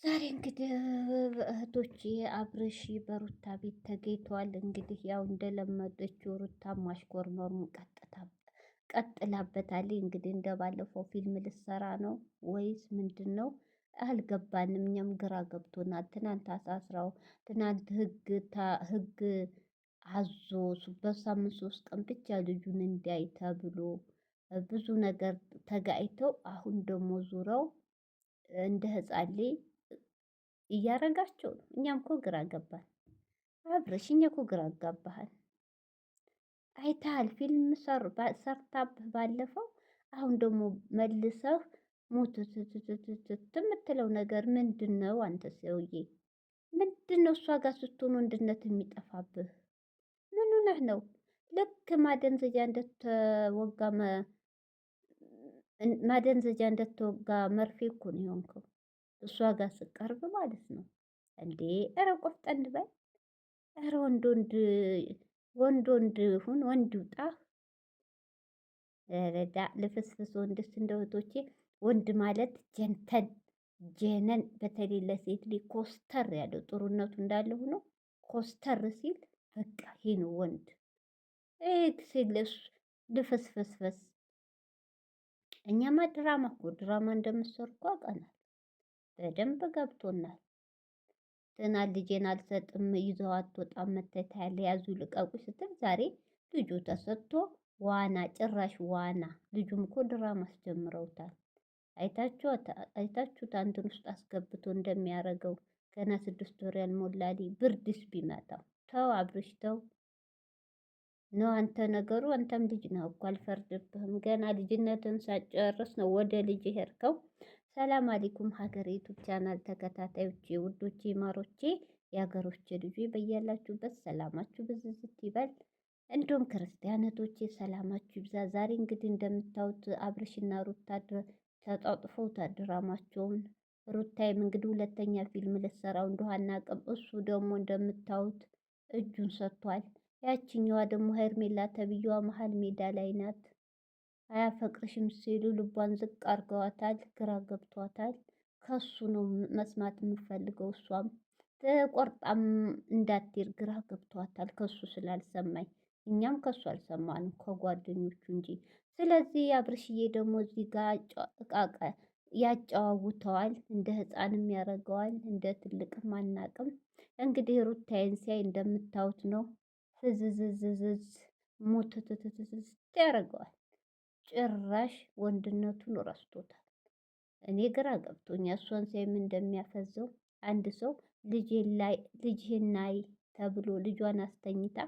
ዛሬ እንግዲህ እህቶቼ አብርሽ በሩታ ቤት ተገኝተዋል። እንግዲህ ያው እንደለመደችው ሩታ ማሽኮርመሩን ቀጥላበታለች። እንግዲህ እንደባለፈው ፊልም ልትሰራ ነው ወይስ ምንድን ነው አልገባንም። እኛም ግራ ገብቶናል። ትናንት አሳስራው ትናንት ህግ አዞ በሳምንት 3 ቀን ብቻ ልጁን እንዲያይ ተብሎ ብዙ ነገር ተጋጭተው አሁን ደግሞ ዙረው እንደ ህፃን ልጅ እያረጋቸው ነው። እኛም እኮ ግራ ገባን። አብርሽ እኛ እኮ ግራ አጋባሃል። አይተሃል ፊልም ሰርታብህ ባለፈው፣ አሁን ደግሞ መልሰህ ሙትትትትት የምትለው ነገር ምንድን ነው? አንተ ሰውዬ ምንድን ነው? እሷ ጋር ስትሆን ወንድነት የሚጠፋብህ ምን ሆነህ ነው? ልክ ማደንዘጃ እንደተወጋ መርፌ እኮ ነው የሆንከው። እሷ ጋር ስቀርብ ማለት ነው እንዴ! ኧረ ቆፍጠን በል። ኧረ ወንድ ሁን፣ ወንድ ይውጣ። ረዳ ልፍስፍስ ወንድስ እንደ እህቶቼ ወንድ ማለት ጀንተን ጀነን፣ በተለይ ለሴት ልጅ ኮስተር ያለው ጥሩነቱ እንዳለ ሆኖ ኮስተር ሲል በቃ ይሄ ነው ወንድ። ሲልስ ልፍስፍስፍስ። እኛማ ድራማ እንደምትሰሩ እኮ አውቀናል። በደንብ ገብቶናል። ትናንት ልጄን አልሰጥም ይዘው አትወጣም መተህ ታያለህ ያዙ ልቀቁ ስትል ዛሬ ልጁ ተሰጥቶ ዋና፣ ጭራሽ ዋና። ልጁም እኮ ድራማ አስጀምረውታል። አይታችሁት እንትን ውስጥ አስገብቶ እንደሚያደርገው ገና 6 ወር ያልሞላ ልጅ ብርድስ ቢመታው። ተው አብርሽ ተው ነው አንተ ነገሩ። አንተም ልጅ ነው እኮ አልፈርድብህም። ገና ልጅነትን ሳጨርስ ነው ወደ ልጅ ሄድከው። ሰላም አለይኩም ሀገሬ ዩቱብ ቻናል ተከታታዮቼ፣ ውዶቼ፣ ማሮቼ፣ የሀገሮቼ ልጆች በያላችሁበት ሰላማችሁ ብዝዝት ይበል። እንዲሁም ክርስቲያኖቶቼ ሰላማችሁ ይብዛ። ዛሬ እንግዲህ እንደምታዩት አብርሽና ሩታ ተጣጥፈው ድራማቸውን፣ ሩታይም እንግዲህ ሁለተኛ ፊልም ልትሰራው እንደሆነ አናውቅም። እሱ ደግሞ እንደምታዩት እጁን ሰጥቷል። ያችኛዋ ደግሞ ሄርሜላ ተብዬዋ መሀል ሜዳ ላይ ናት። አያፈቅርሽም ሲሉ ልቧን ዝቅ አርገዋታል። ግራ ገብቷታል። ከሱ ነው መስማት የምፈልገው። እሷም ተቆርጣም እንዳትሄድ ግራ ገብቷታል። ከሱ ስላልሰማኝ እኛም ከሱ አልሰማንም ከጓደኞቹ እንጂ። ስለዚህ አብርሽዬ ደግሞ እዚህ ጋር እቃቃ ያጨዋውተዋል። እንደ ህፃንም ያደርገዋል፣ እንደ ትልቅም አናቅም። እንግዲህ ሩታዬን ሲያይ እንደምታዩት ነው። ፍዝዝዝዝዝ ሙትትትትት ያደርገዋል። ጭራሽ ወንድነቱን ረስቶታል። እኔ ግራ ገብቶኛ እሷን ሲያይም እንደሚያፈዘው አንድ ሰው ልጅህን ናይ ተብሎ ልጇን አስተኝታ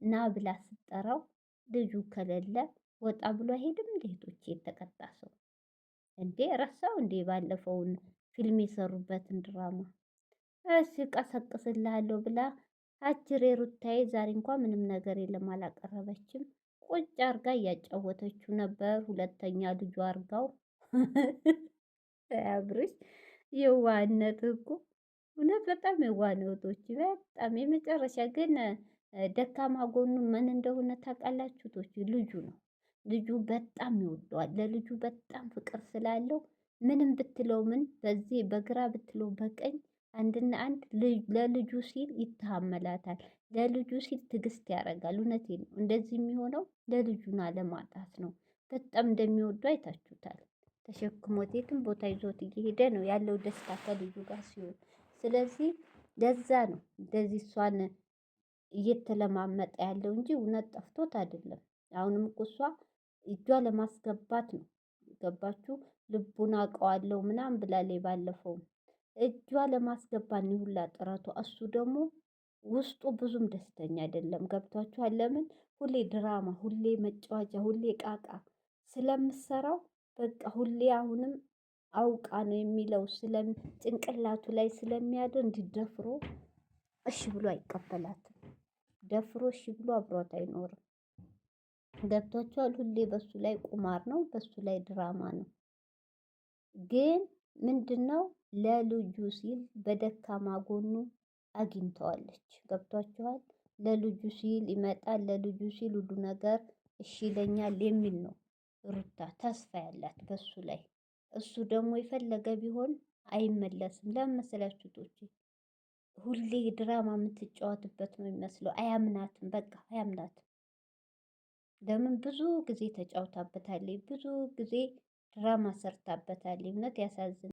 ና ብላ ስጠራው ልጁ ከሌለ ወጣ ብሎ አይሄድም። እንዴቶች የተቀጣ ሰው እንዴ ረሳው እንዴ? ባለፈውን ፊልም የሰሩበትን ድራማ እሺ ቀሰቅስልሃለሁ ብላ አጅሬ ሩታዬ ዛሬ እንኳን ምንም ነገር የለም አላቀረበችም። ቁጭ አርጋ እያጫወተችው ነበር። ሁለተኛ ልጇ አርጋው አብርሽ የዋህነት እኮ እውነት በጣም የዋህ ነው። እህቶች በጣም የመጨረሻ ግን ደካማ ጎኑ ምን እንደሆነ ታውቃላችሁ? እህቶች ልጁ ነው። ልጁ በጣም ይወደዋል። ለልጁ በጣም ፍቅር ስላለው ምንም ብትለው ምን በዚህ በግራ ብትለው በቀኝ አንድና አንድ ለልጁ ሲል ይተሃመላታል። ለልጁ ሲል ትዕግስት ያደርጋል። እውነቴን ነው። እንደዚህ የሚሆነው ለልጁን አለማጣት ነው። በጣም እንደሚወዱ አይታችሁታል። ተሸክሞት የትም ቦታ ይዞት እየሄደ ነው ያለው ደስታ ከልጁ ጋር ሲሆን። ስለዚህ ለዛ ነው እንደዚህ እሷን እየተለማመጠ ያለው እንጂ እውነት ጠፍቶት አይደለም። አሁንም እኮ እሷ እጇ ለማስገባት ነው። ገባችሁ? ልቡን አውቀዋለሁ ምናምን ብላለች ባለፈውም እጇ ለማስገባት ነው ሁላ ጥረቷ። እሱ ደግሞ ውስጡ ብዙም ደስተኛ አይደለም። ገብቷችኋል? ለምን ሁሌ ድራማ፣ ሁሌ መጫወቻ፣ ሁሌ ቃቃ ስለምሰራው በቃ ሁሌ አሁንም አውቃ ነው የሚለው ጭንቅላቱ ላይ ስለሚያድር እንዲደፍሮ እሺ ብሎ አይቀበላትም። ደፍሮ እሺ ብሎ አብሯት አይኖርም። ገብቷችኋል? ሁሌ በሱ ላይ ቁማር ነው፣ በሱ ላይ ድራማ ነው። ግን ምንድነው ለልጁ ሲል በደካማ ጎኑ አግኝተዋለች። ገብቷችኋል? ለልጁ ሲል ይመጣል፣ ለልጁ ሲል ሁሉ ነገር እሺ ይለኛል የሚል ነው ሩታ ተስፋ ያላት በሱ ላይ። እሱ ደግሞ የፈለገ ቢሆን አይመለስም። ለምን መሰላችሁ ቶቼ? ሁሌ ድራማ የምትጫወትበት ነው የሚመስለው። አያምናትም፣ በቃ አያምናትም። ለምን ብዙ ጊዜ ተጫውታበታለች፣ ብዙ ጊዜ ድራማ ሰርታበታለች። እውነት ያሳዝናል።